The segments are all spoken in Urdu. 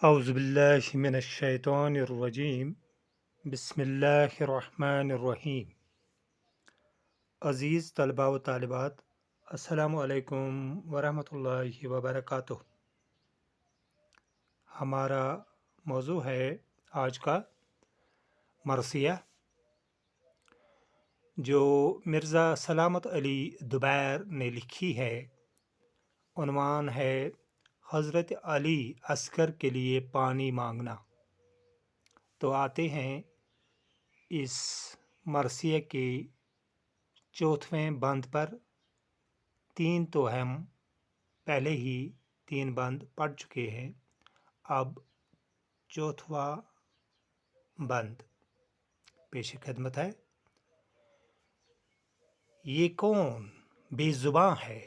أعوذ بالله من الشيطان الرجیم بسم اللہ الرحمن الرحیم۔ عزیز طلباء و طالبات، السلام علیکم ورحمۃ اللہ وبرکاتہ۔ ہمارا موضوع ہے آج کا مرثیہ، جو مرزا سلامت علی دوبیر نے لکھی ہے۔ عنوان ہے حضرت علی عسکر کے لیے پانی مانگنا۔ تو آتے ہیں اس مرثیے کے چوتھویں بند پر۔ تین تو ہم پہلے ہی 3 بند پڑھ چکے ہیں، اب چوتھواں بند پیش خدمت ہے۔ یہ کون بے زباں ہے،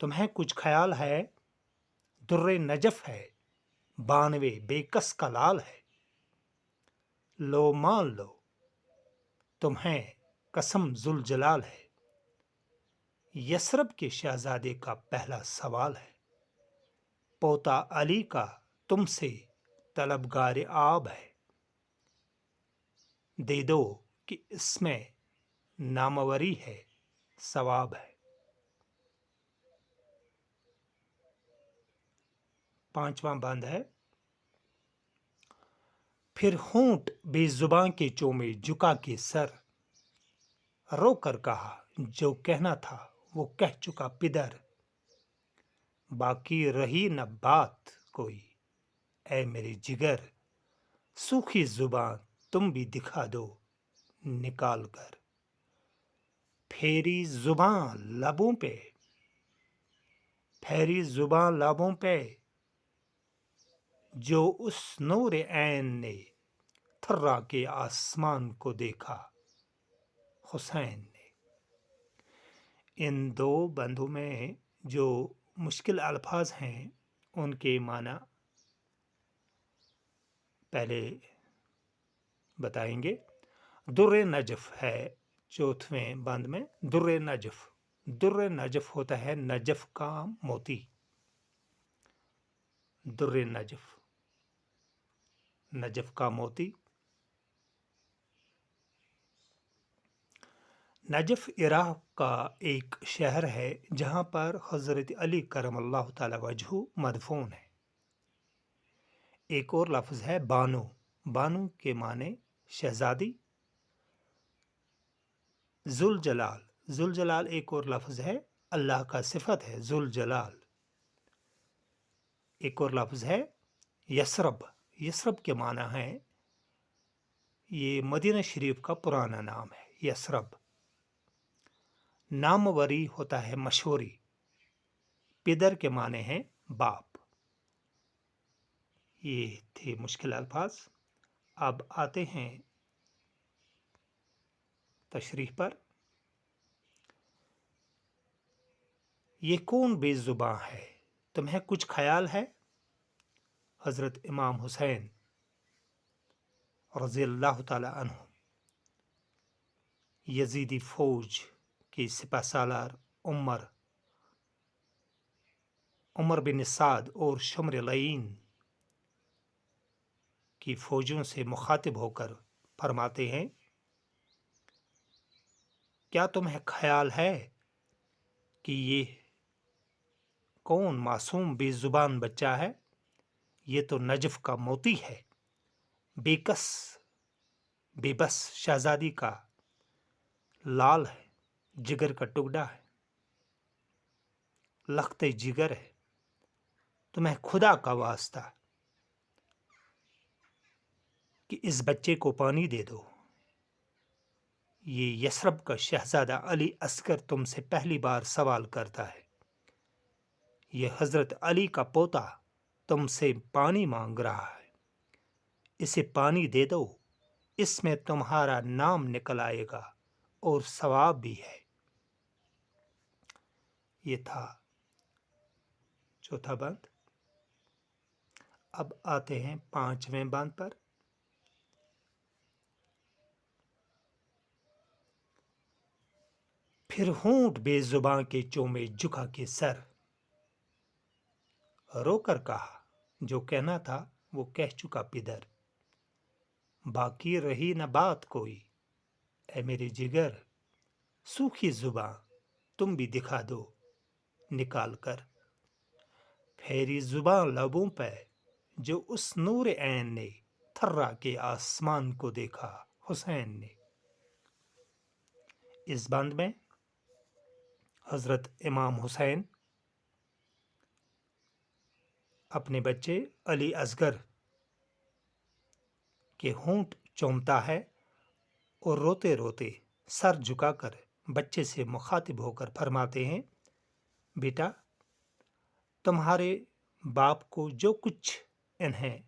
تمہیں کچھ خیال ہے؟ در نجف ہے، بانوے بے کس کا لال ہے۔ لو مان لو، تمہیں قسم ذوالجلال ہے۔ یثرب کے شہزادے کا پہلا سوال ہے، پوتا علی کا تم سے طلبگار آب ہے۔ دے دو کہ اس میں ناموری ہے، ثواب ہے۔ 5واں بند ہے۔ پھر ہونٹ بے زباں کے چومے جھکا کے سر، رو کر کہا جو کہنا تھا وہ کہہ چکا پدر۔ باقی رہی نہ بات کوئی اے میرے جگر، سوکھی زباں تم بھی دکھا دو نکال کر۔ پھیری زباں لبوں پہ، پھیری زباں لبوں پہ، جو اس نور عین نے تھرا کے آسمان کو دیکھا حسین نے۔ ان 2 بندوں میں جو مشکل الفاظ ہیں ان کے معنی پہلے بتائیں گے۔ در نجف ہے چوتھویں بند میں۔ در نجف، در نجف ہوتا ہے نجف کا موتی۔ در نجف، نجف کا موتی۔ نجف عراق کا ایک شہر ہے جہاں پر حضرت علی کرم اللہ تعالی وجہہ مدفون ہے۔ ایک اور لفظ ہے بانو، بانو کے معنی شہزادی۔ ذوالجلال، ذوالجلال ایک اور لفظ ہے، اللہ کا صفت ہے ذوالجلال۔ ایک اور لفظ ہے یثرب، یثرب کے معنی ہے، یہ مدینہ شریف کا پرانا نام ہے یثرب۔ ناموری ہوتا ہے مشوری، پدر کے معنی ہیں باپ۔ یہ تھے مشکل الفاظ۔ اب آتے ہیں تشریح پر۔ یہ کون بے زباں ہے، تمہیں کچھ خیال ہے؟ حضرت امام حسین رضی اللہ تعالی عنہ، یزیدی فوج کے سپہ سالار عمر بن سعد اور شمر لعین کی فوجوں سے مخاطب ہو کر فرماتے ہیں، کیا تمہیں خیال ہے کہ یہ کون معصوم بے زبان بچہ ہے؟ یہ تو نجف کا موتی ہے، بے کس بے بس شہزادی کا لال ہے، جگر کا ٹکڑا ہے، لخت جگر ہے۔ تمہیں خدا کا واسطہ کہ اس بچے کو پانی دے دو۔ یہ یثرب کا شہزادہ علی عسکر تم سے پہلی بار سوال کرتا ہے۔ یہ حضرت علی کا پوتا تم سے پانی مانگ رہا ہے، اسے پانی دے دو، اس میں تمہارا نام نکل آئے گا اور ثواب بھی ہے۔ یہ تھا چوتھا بند۔ اب آتے ہیں 5ویں بند پر۔ پھر ہونٹ بے زباں کے چومے جھکا کے سر، رو کر کہا جو کہنا تھا وہ کہہ چکا پدر، باقی رہی نہ بات کوئی، اے میرے جگر سوکھی زباں تم بھی دکھا دو نکال کر، پھیری زباں لبوں پہ جو اس نور عین نے تھرا کے آسمان کو دیکھا حسین نے۔ اس بند میں حضرت امام حسین اپنے بچے علی اصغر کے ہونٹ چومتا ہے اور روتے روتے سر جھکا کر بچے سے مخاطب ہو کر فرماتے ہیں، بیٹا تمہارے باپ کو جو کچھ انہیں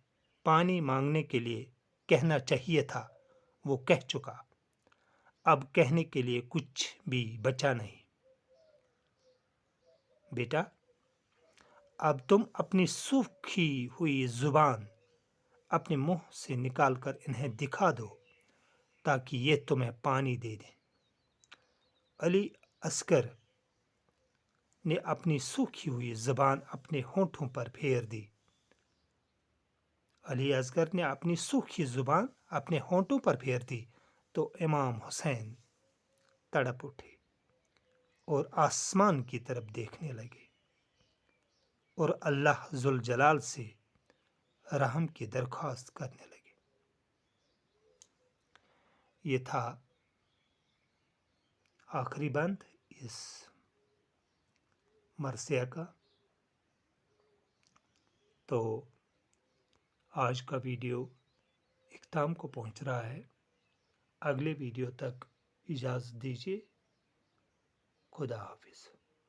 پانی مانگنے کے لیے کہنا چاہیے تھا وہ کہہ چکا، اب کہنے کے لیے کچھ بھی بچا نہیں۔ بیٹا اب تم اپنی سوکھی ہوئی زبان اپنے منہ سے نکال کر انہیں دکھا دو تاکہ یہ تمہیں پانی دے دیں۔ علی اصغر نے اپنی سوکھی ہوئی زبان اپنے ہونٹوں پر پھیر دی۔ علی اصغر نے اپنی سوکھی زبان اپنے ہونٹوں پر پھیر دی تو امام حسین تڑپ اٹھے اور آسمان کی طرف دیکھنے لگے اور اللہ ذوالجلال سے رحم کی درخواست کرنے لگے۔ یہ تھا آخری بند اس مرثیہ کا۔ تو آج کا ویڈیو اختتام کو پہنچ رہا ہے، اگلے ویڈیو تک اجازت دیجیے، خدا حافظ۔